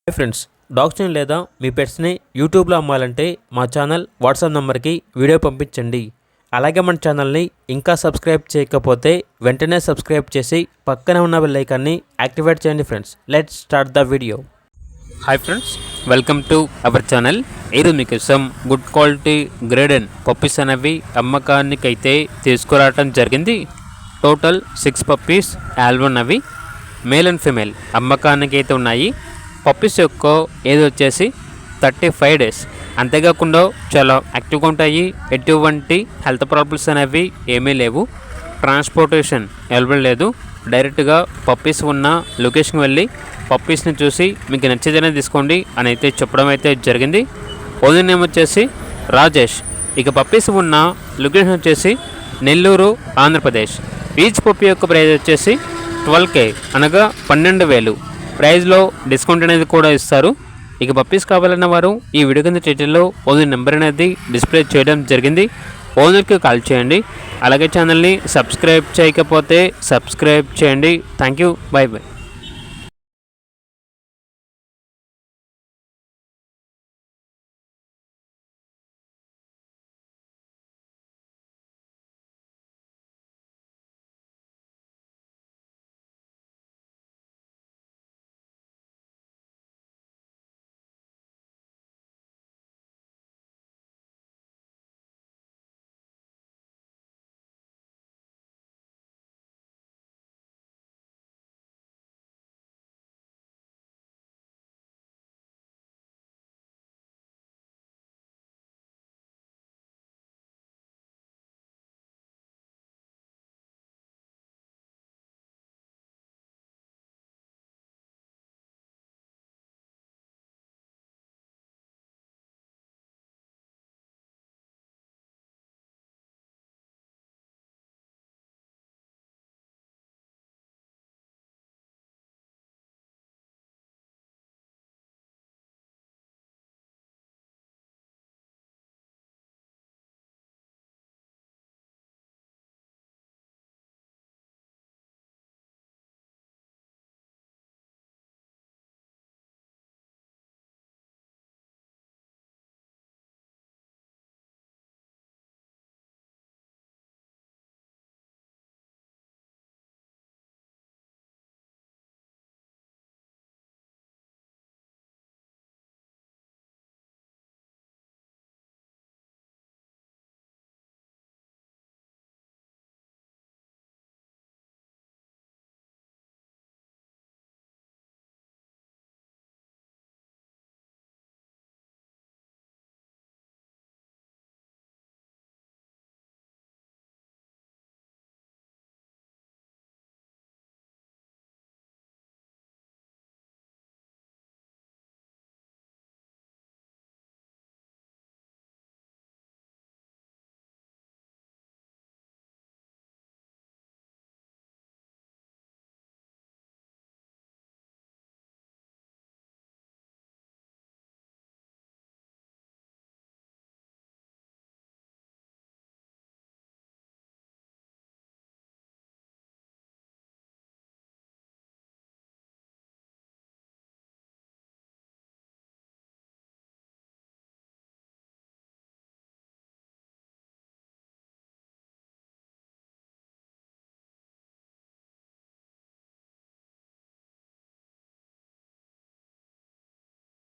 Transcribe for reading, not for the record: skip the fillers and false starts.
Hi friends, డాగ్స్ని లేదా మీ పెట్స్ని యూట్యూబ్లో అమ్మాలంటే మా ఛానల్ వాట్సాప్ నెంబర్కి వీడియో పంపించండి. అలాగే మన ఛానల్ని ఇంకా సబ్స్క్రైబ్ చేయకపోతే వెంటనే సబ్స్క్రైబ్ చేసి పక్కనే ఉన్న బెల్ ఐకాన్ని యాక్టివేట్ చేయండి. Friends, let's start the video. Hi friends, welcome to our channel. ఈరోజు మీకోసం గుడ్ క్వాలిటీ గ్రేడెన్ పప్పీస్ అనేవి అమ్మకానికైతే తీసుకురావటం జరిగింది. టోటల్ 6 పప్పీస్ ఆల్బన్ అవి మేల్ అండ్ ఫీమేల్ అమ్మకానికి అయితే ఉన్నాయి. పప్పీస్ యొక్క ఏజ్ వచ్చేసి 35 డేస్. అంతేకాకుండా చాలా యాక్టివ్గా ఉంటాయి. ఎటువంటి హెల్త్ ప్రాబ్లమ్స్ అనేవి ఏమీ లేవు. ట్రాన్స్పోర్టేషన్ అవైలబుల్ లేదు. డైరెక్ట్గా పప్పీస్ ఉన్న లొకేషన్కి వెళ్ళి పప్పీస్ని చూసి మీకు నచ్చేదనే తీసుకోండి అని అయితే చెప్పడం అయితే జరిగింది. ఓనర్ నేమ్ వచ్చేసి రాజేష్. ఇక పప్పీస్ ఉన్న లొకేషన్ వచ్చేసి నెల్లూరు, ఆంధ్రప్రదేశ్. ఈచ్ పప్పీ యొక్క ప్రైస్ వచ్చేసి 12K అనగా 12,000. ప్రైస్లో డిస్కౌంట్ అనేది కూడా ఇస్తారు. ఇక పప్పీస్ కావాలన్న వారు ఈ వీడియో కింద టైటిల్లో ఓనర్ నెంబర్ అనేది డిస్ప్లే చేయడం జరిగింది. ఓనర్కి కాల్ చేయండి. అలాగే ఛానల్ని సబ్స్క్రైబ్ చేయకపోతే సబ్స్క్రైబ్ చేయండి. Thank you. By by.